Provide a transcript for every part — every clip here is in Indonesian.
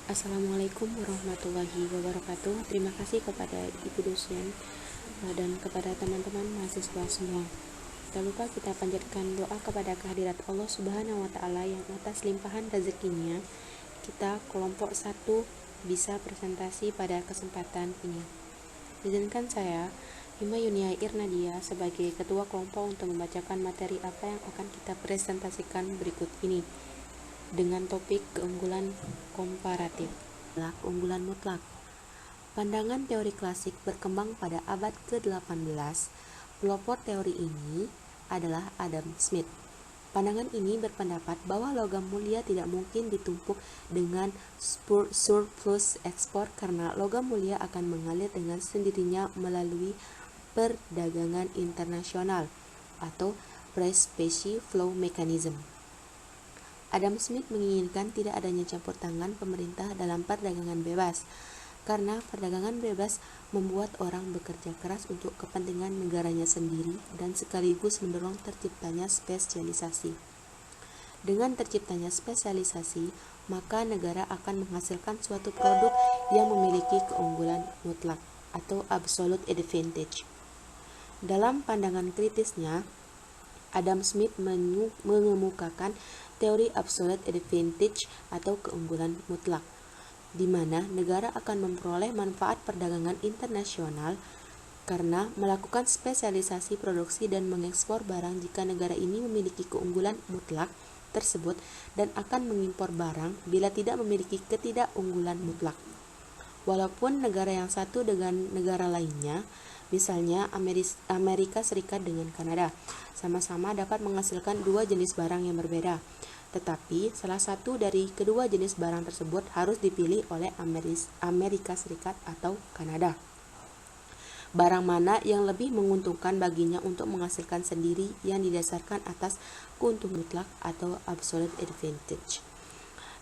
Assalamualaikum warahmatullahi wabarakatuh. Terima kasih kepada Ibu dosen dan kepada teman-teman mahasiswa semua. Tak lupa kita panjatkan doa kepada kehadirat Allah Subhanahu wa Ta'ala yang atas limpahan rezekinya kita kelompok 1 bisa presentasi pada kesempatan ini. Izinkan saya, Hima Yunia Irnadia, sebagai ketua kelompok untuk membacakan materi apa yang akan kita presentasikan berikut ini dengan topik keunggulan komparatif. Keunggulan mutlak. Pandangan teori klasik berkembang pada abad ke-18. Pelopor teori ini adalah Adam Smith. Pandangan ini berpendapat bahwa logam mulia tidak mungkin ditumpuk dengan surplus ekspor karena logam mulia akan mengalir dengan sendirinya melalui perdagangan internasional atau price specie flow mechanism. Adam Smith menginginkan tidak adanya campur tangan pemerintah dalam perdagangan bebas, karena perdagangan bebas membuat orang bekerja keras untuk kepentingan negaranya sendiri dan sekaligus mendorong terciptanya spesialisasi. Dengan terciptanya spesialisasi, maka negara akan menghasilkan suatu produk yang memiliki keunggulan mutlak atau absolute advantage. Dalam pandangan kritisnya, Adam Smith mengemukakan teori absolute advantage atau keunggulan mutlak, di mana negara akan memperoleh manfaat perdagangan internasional karena melakukan spesialisasi produksi dan mengekspor barang jika negara ini memiliki keunggulan mutlak tersebut dan akan mengimpor barang bila tidak memiliki ketidakunggulan mutlak. Walaupun negara yang satu dengan negara lainnya, misalnya Amerika Serikat dengan Kanada, sama-sama dapat menghasilkan dua jenis barang yang berbeda, tetapi salah satu dari kedua jenis barang tersebut harus dipilih oleh Amerika Serikat atau Kanada. Barang mana yang lebih menguntungkan baginya untuk menghasilkan sendiri yang didasarkan atas keuntungan mutlak atau absolute advantage.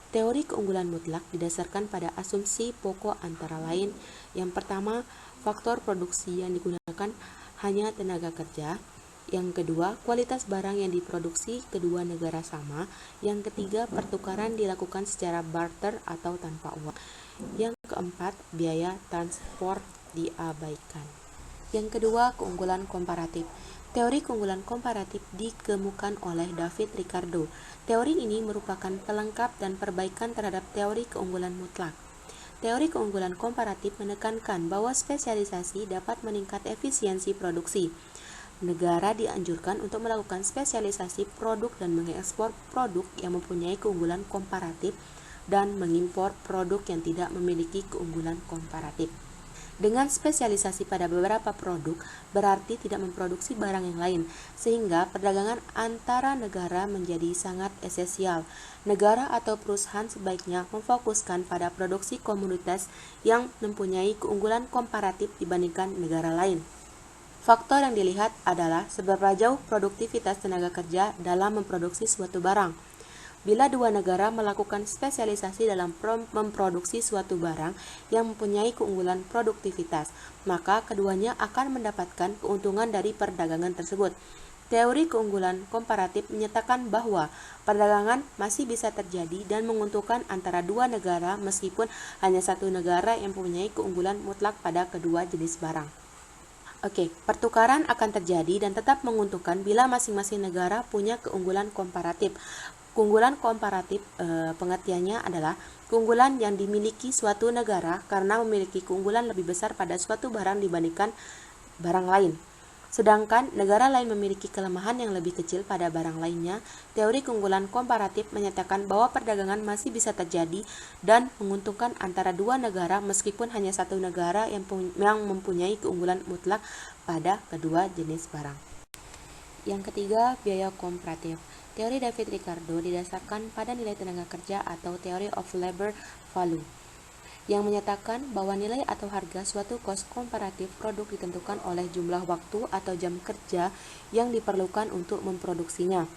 Teori keunggulan mutlak didasarkan pada asumsi pokok antara lain. Yang pertama, faktor produksi yang digunakan hanya tenaga kerja. Yang kedua, kualitas barang yang diproduksi kedua negara sama. Yang ketiga, pertukaran dilakukan secara barter atau tanpa uang. Yang keempat, biaya transport diabaikan. Yang kedua, keunggulan komparatif. Teori keunggulan komparatif dikemukakan oleh David Ricardo. Teori ini merupakan pelengkap dan perbaikan terhadap teori keunggulan mutlak. Teori keunggulan komparatif menekankan bahwa spesialisasi dapat meningkatkan efisiensi produksi. Negara dianjurkan untuk melakukan spesialisasi produk dan mengekspor produk yang mempunyai keunggulan komparatif dan mengimpor produk yang tidak memiliki keunggulan komparatif. Dengan spesialisasi pada beberapa produk, berarti tidak memproduksi barang yang lain, sehingga perdagangan antara negara menjadi sangat esensial. Negara atau perusahaan sebaiknya memfokuskan pada produksi komoditas yang mempunyai keunggulan komparatif dibandingkan negara lain. Faktor yang dilihat adalah seberapa jauh produktivitas tenaga kerja dalam memproduksi suatu barang. Bila dua negara melakukan spesialisasi dalam memproduksi suatu barang yang mempunyai keunggulan produktivitas, maka keduanya akan mendapatkan keuntungan dari perdagangan tersebut. Teori keunggulan komparatif menyatakan bahwa perdagangan masih bisa terjadi dan menguntungkan antara dua negara meskipun hanya satu negara yang mempunyai keunggulan mutlak pada kedua jenis barang. Pertukaran akan terjadi dan tetap menguntungkan bila masing-masing negara punya keunggulan komparatif. Keunggulan komparatif pengertiannya adalah keunggulan yang dimiliki suatu negara karena memiliki keunggulan lebih besar pada suatu barang dibandingkan barang lain. Sedangkan negara lain memiliki kelemahan yang lebih kecil pada barang lainnya. Teori keunggulan komparatif menyatakan bahwa perdagangan masih bisa terjadi dan menguntungkan antara dua negara meskipun hanya satu negara yang mempunyai keunggulan mutlak pada kedua jenis barang. Yang ketiga, biaya komparatif. Teori David Ricardo didasarkan pada nilai tenaga kerja atau Theory of Labor Value, yang menyatakan bahwa nilai atau harga suatu cost komparatif produk ditentukan oleh jumlah waktu atau jam kerja yang diperlukan untuk memproduksinya.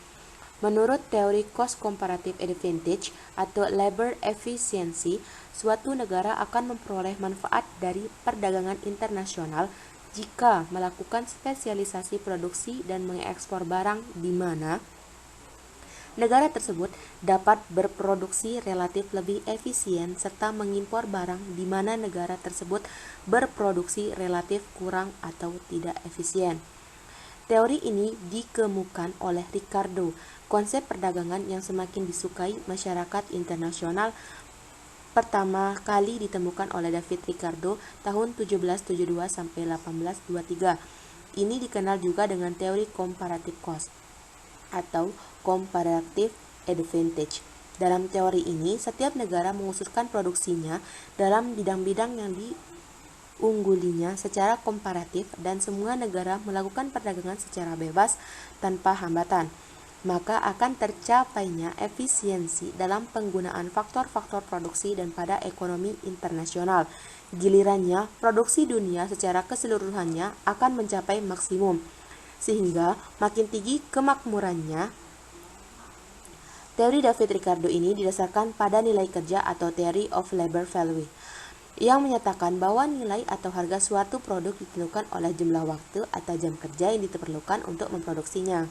Menurut teori cost comparative advantage atau labor efficiency, suatu negara akan memperoleh manfaat dari perdagangan internasional jika melakukan spesialisasi produksi dan mengekspor barang di mana negara tersebut dapat berproduksi relatif lebih efisien serta mengimpor barang di mana negara tersebut berproduksi relatif kurang atau tidak efisien. Teori ini dikemukakan oleh Ricardo, konsep perdagangan yang semakin disukai masyarakat internasional pertama kali ditemukan oleh David Ricardo tahun 1772 sampai 1823. Ini dikenal juga dengan teori comparative cost atau comparative advantage. Dalam teori ini, setiap negara mengusulkan produksinya dalam bidang-bidang yang diunggulinya secara komparatif dan semua negara melakukan perdagangan secara bebas tanpa hambatan. Maka akan tercapainya efisiensi dalam penggunaan faktor-faktor produksi dan pada ekonomi internasional. Gilirannya, produksi dunia secara keseluruhannya akan mencapai maksimum, sehingga makin tinggi kemakmurannya. Teori David Ricardo ini didasarkan pada nilai kerja atau theory of labor value, yang menyatakan bahwa nilai atau harga suatu produk ditentukan oleh jumlah waktu atau jam kerja yang diperlukan untuk memproduksinya.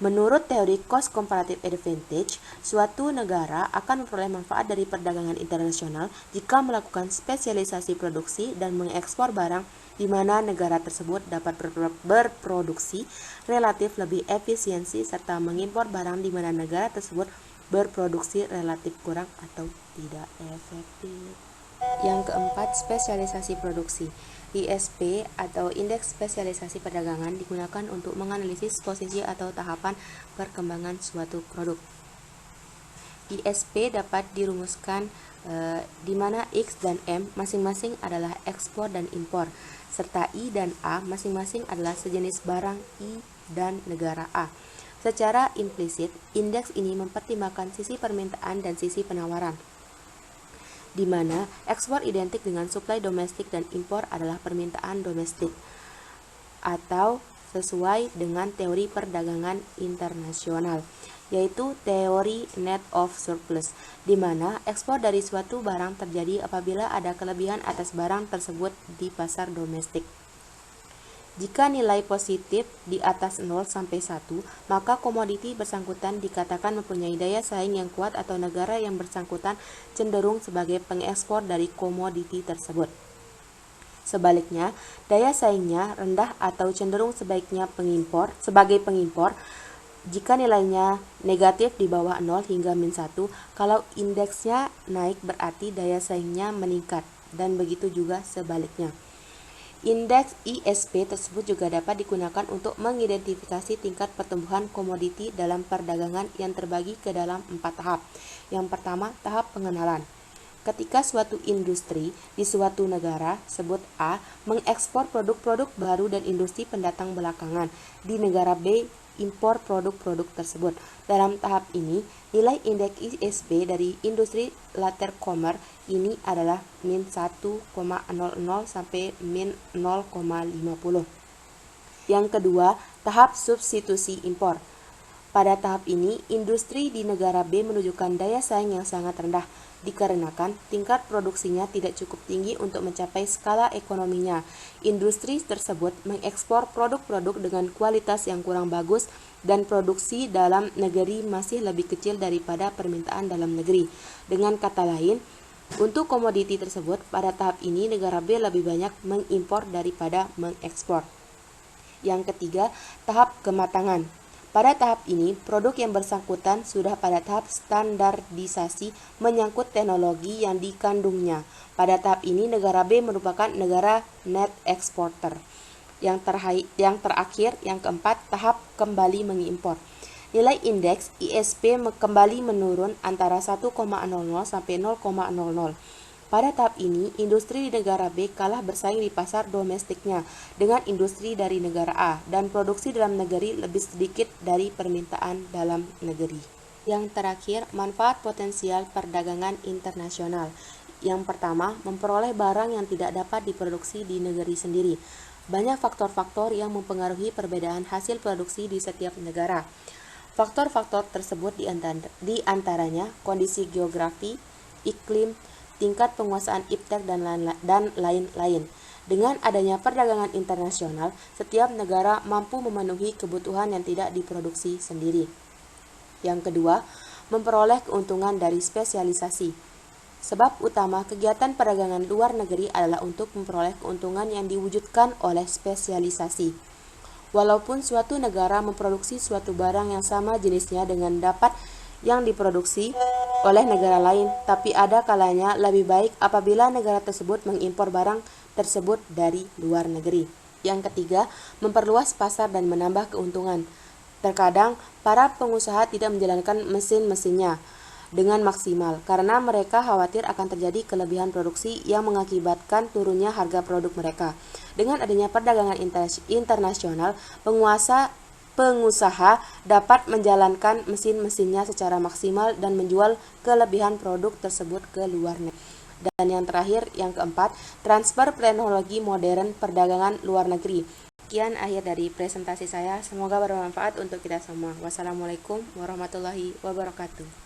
Menurut teori cost comparative advantage, suatu negara akan memperoleh manfaat dari perdagangan internasional jika melakukan spesialisasi produksi dan mengekspor barang di mana negara tersebut dapat berproduksi relatif lebih efisiensi serta mengimpor barang di mana negara tersebut berproduksi relatif kurang atau tidak efektif. Yang keempat, spesialisasi produksi. ISP atau Indeks Spesialisasi Perdagangan digunakan untuk menganalisis posisi atau tahapan perkembangan suatu produk. ISP dapat dirumuskan di mana X dan M masing-masing adalah ekspor dan impor, serta I dan A masing-masing adalah sejenis barang I dan negara A. Secara implisit, indeks ini mempertimbangkan sisi permintaan dan sisi penawaran, di mana ekspor identik dengan suplai domestik dan impor adalah permintaan domestik, atau sesuai dengan teori perdagangan internasional, yaitu teori net of surplus, di mana ekspor dari suatu barang terjadi apabila ada kelebihan atas barang tersebut di pasar domestik. Jika nilai positif di atas 0 sampai 1, maka komoditi bersangkutan dikatakan mempunyai daya saing yang kuat atau negara yang bersangkutan cenderung sebagai pengekspor dari komoditi tersebut. Sebaliknya, daya saingnya rendah atau cenderung sebagai pengimpor jika nilainya negatif di bawah 0 hingga -1. Kalau indeksnya naik berarti daya saingnya meningkat, dan begitu juga sebaliknya. Indeks ISP tersebut juga dapat digunakan untuk mengidentifikasi tingkat pertumbuhan komoditi dalam perdagangan yang terbagi ke dalam 4 tahap. Yang pertama, tahap pengenalan. Ketika suatu industri di suatu negara, sebut A, mengekspor produk-produk baru dan industri pendatang belakangan, di negara B impor produk-produk tersebut. Dalam tahap ini, nilai indeks ISP dari industri latercomer ini adalah -1,00 sampai -0,50. Yang kedua, tahap substitusi impor. Pada tahap ini, industri di negara B menunjukkan daya saing yang sangat rendah, dikarenakan tingkat produksinya tidak cukup tinggi untuk mencapai skala ekonominya. Industri tersebut mengekspor produk-produk dengan kualitas yang kurang bagus dan produksi dalam negeri masih lebih kecil daripada permintaan dalam negeri. Dengan kata lain, untuk komoditi tersebut, pada tahap ini negara B lebih banyak mengimpor daripada mengekspor. Yang ketiga, tahap kematangan. Pada tahap ini, produk yang bersangkutan sudah pada tahap standarisasi menyangkut teknologi yang dikandungnya. Pada tahap ini, negara B merupakan negara net exporter. Yang terakhir, yang keempat, tahap kembali mengimpor. Nilai indeks ISP kembali menurun antara 1,00 sampai 0,00. Pada tahap ini, industri di negara B kalah bersaing di pasar domestiknya dengan industri dari negara A, dan produksi dalam negeri lebih sedikit dari permintaan dalam negeri. Yang terakhir, manfaat potensial perdagangan internasional. Yang pertama, memperoleh barang yang tidak dapat diproduksi di negeri sendiri. Banyak faktor-faktor yang mempengaruhi perbedaan hasil produksi di setiap negara. Faktor-faktor tersebut di antaranya kondisi geografi, iklim, tingkat penguasaan iptek, dan lain-lain. Dengan adanya perdagangan internasional, setiap negara mampu memenuhi kebutuhan yang tidak diproduksi sendiri. Yang kedua, memperoleh keuntungan dari spesialisasi. Sebab utama kegiatan perdagangan luar negeri adalah untuk memperoleh keuntungan yang diwujudkan oleh spesialisasi. Walaupun suatu negara memproduksi suatu barang yang sama jenisnya dengan dapat yang diproduksi oleh negara lain, tapi ada kalanya lebih baik apabila negara tersebut mengimpor barang tersebut dari luar negeri. Yang ketiga, memperluas pasar dan menambah keuntungan. Terkadang, para pengusaha tidak menjalankan mesin-mesinnya dengan maksimal karena mereka khawatir akan terjadi kelebihan produksi yang mengakibatkan turunnya harga produk mereka. Dengan adanya perdagangan internasional, pengusaha dapat menjalankan mesin-mesinnya secara maksimal dan menjual kelebihan produk tersebut ke luar negeri. Dan yang terakhir, yang keempat, transfer teknologi modern perdagangan luar negeri. Sekian akhir dari presentasi saya. Semoga bermanfaat untuk kita semua. Wassalamualaikum warahmatullahi wabarakatuh.